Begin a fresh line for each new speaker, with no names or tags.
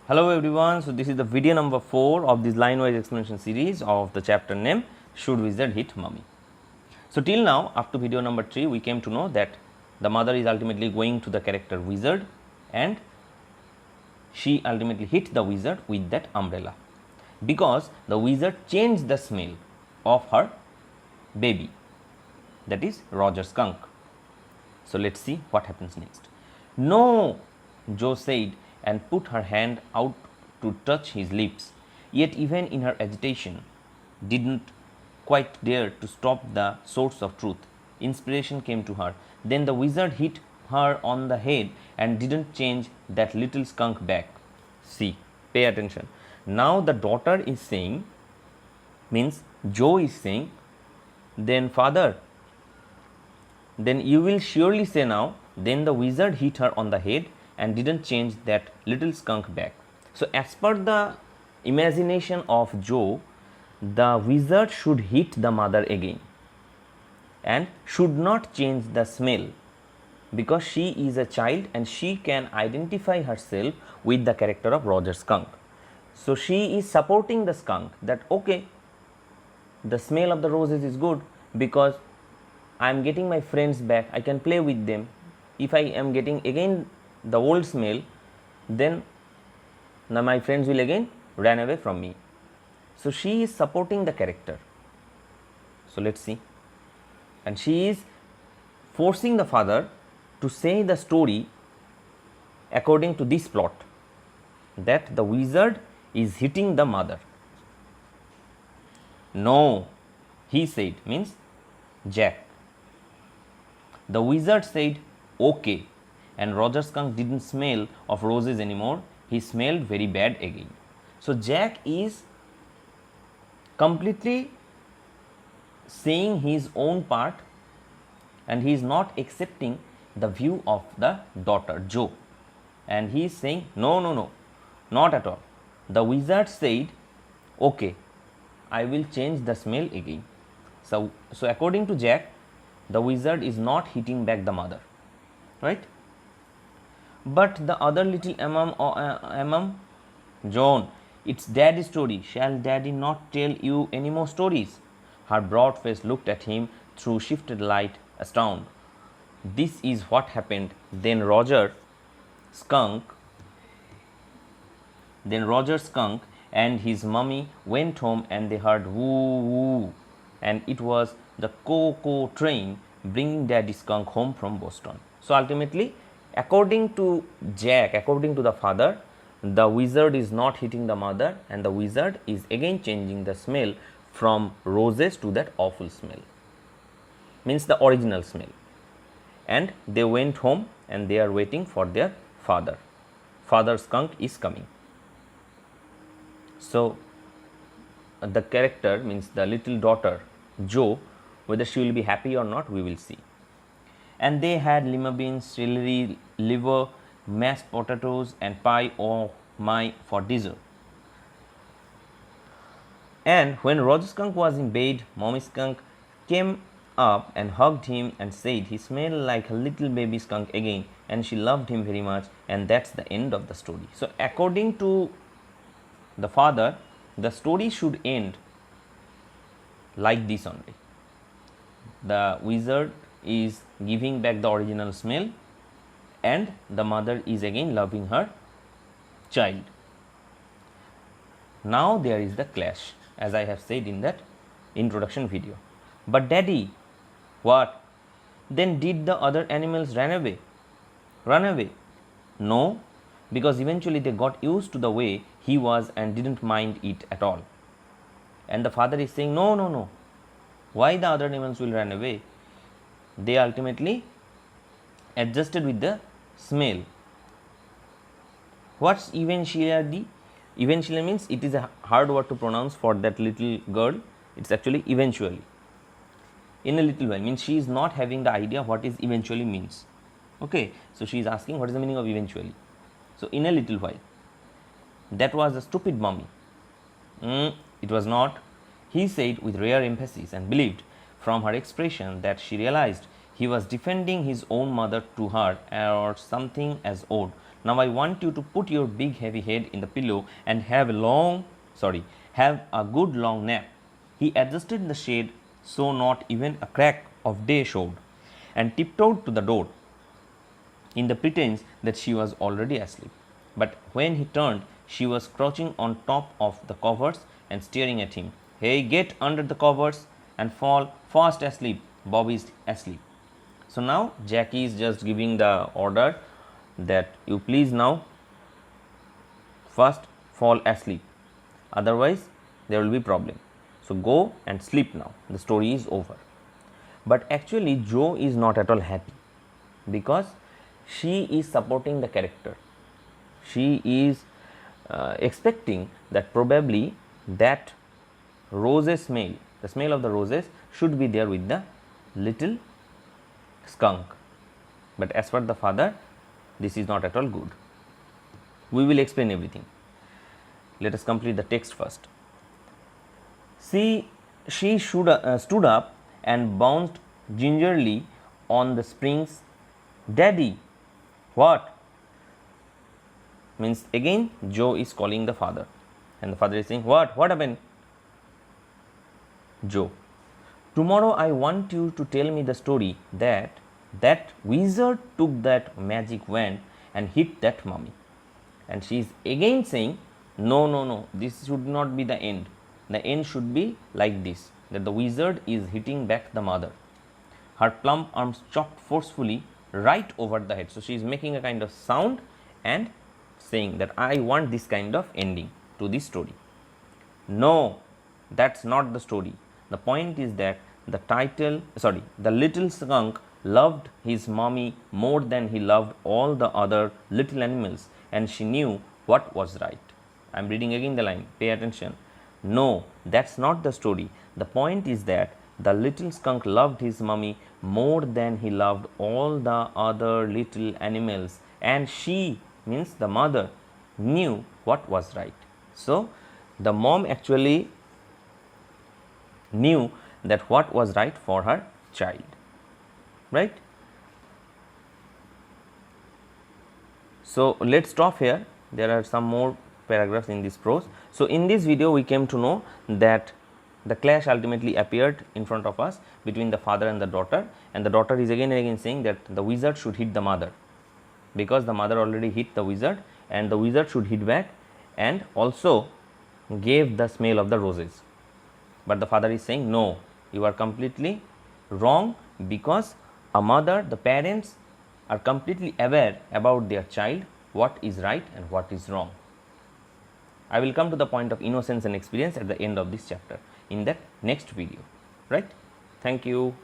Hello everyone, so this is the video number 4 of this line wise explanation series of the chapter name Should Wizard Hit Mummy. So till now, up to video number 3, we came to know that the mother is ultimately going to the character wizard and she ultimately hit the wizard with that umbrella because the wizard changed the smell of her baby, that is Roger skunk. So let's see what happens next. No, Jo said and put her hand out to touch his lips, yet even in her agitation didn't quite dare to stop the source of truth. Inspiration came to her. Then the wizard hit her on the head and didn't change that little skunk back. See, pay attention. Now the daughter is saying, means Jo is saying, then father, then you will surely say now, then the wizard hit her on the head and didn't change that little skunk back. So as per the imagination of Jo, the wizard should hit the mother again and should not change the smell because she is a child and she can identify herself with the character of Roger skunk. So she is supporting the skunk that okay, the smell of the roses is good because I am getting my friends back, I can play with them. If I am getting again the old smell, then now my friends will again run away from me. So she is supporting the character. So let's see. And she is forcing the father to say the story according to this plot, that the wizard is hitting the mother. No, he said, means Jack. The wizard said okay, and Roger skunk didn't smell of roses anymore, he smelled very bad again. So Jack is completely saying his own part and he is not accepting the view of the daughter Jo, and he is saying no, not at all. The wizard said okay, I will change the smell again. So according to Jack, the wizard is not hitting back the mother, right? But the other little among John, it's daddy's story. Shall daddy not tell you any more stories? Her broad face looked at him through shifted light, astounded. This is what happened. Then Roger skunk and his mummy went home and they heard woo woo, and it was the co train bringing daddy skunk home from Boston. So ultimately, according to Jack, according to the father, the wizard is not hitting the mother and the wizard is again changing the smell from roses to that awful smell, means the original smell. And they went home and they are waiting for their father. Father skunk is coming. So the character, means the little daughter Jo, whether she will be happy or not, we will see. And they had lima beans, celery, liver, mashed potatoes and pie oh my for dessert. And when Roger skunk was in bed, mommy skunk came up and hugged him and said he smelled like a little baby skunk again and she loved him very much, and that's the end of the story. So according to the father, the story should end like this only. The wizard is giving back the original smell and the mother is again loving her child. Now there is the clash, as I have said in that introduction video. But daddy, what? Then did the other animals run away? No, because eventually they got used to the way he was and didn't mind it at all. And the father is saying no, why the other animals will run away? They ultimately adjusted with the smell. What's eventually? Eventually means it is a hard word to pronounce for that little girl. It's actually eventually. In a little while means she is not having the idea what is eventually means. Okay, so she is asking what is the meaning of eventually. So in a little while. That was a stupid mummy. It was not. He said with rare emphasis and believed from her expression that she realized he was defending his own mother to her or something as odd Now I want you to put your big heavy head in the pillow and have a good long nap. He adjusted the shade so not even a crack of day showed, and tiptoed to the door in the pretense that she was already asleep. But when he turned, she was crouching on top of the covers and staring at him. Hey, get under the covers and fall fast asleep. Bobby's asleep. So now Jackie is just giving the order that you please now first fall asleep, otherwise there will be problem. So go and sleep now. The story is over. But actually Jo is not at all happy, because she is supporting the character. She is expecting that probably that roses smell, the smell of the roses should be there with the little skunk. But as per the father, this is not at all good. We will explain everything. Let us complete the text first. She stood up and bounced gingerly on the springs. Daddy, what? Means again Jo is calling the father, and the father is saying, what happened? Jo, tomorrow I want you to tell me the story that wizard took that magic wand and hit that mummy. And she is again saying, no, this should not be the end. The end should be like this, that the wizard is hitting back the mother. Her plump arms chopped forcefully right over the head. So she is making a kind of sound and saying that I want this kind of ending to this story. No, that's not the story. The point is that the little skunk loved his mommy more than he loved all the other little animals, and she knew what was right. I am reading again the line, pay attention. No, that's not the story. The point is that the little skunk loved his mommy more than he loved all the other little animals, and she, means the mother, knew what was right. So the mom actually knew that what was right for her child, right? So let's stop here. There are some more paragraphs in this prose. So in this video we came to know that the clash ultimately appeared in front of us between the father and the daughter is again and again saying that the wizard should hit the mother, because the mother already hit the wizard, and the wizard should hit back and also gave the smell of the roses. But the father is saying, no, you are completely wrong, because a mother, the parents, are completely aware about their child, what is right and what is wrong. I will come to the point of innocence and experience at the end of this chapter in the next video, right? Thank you.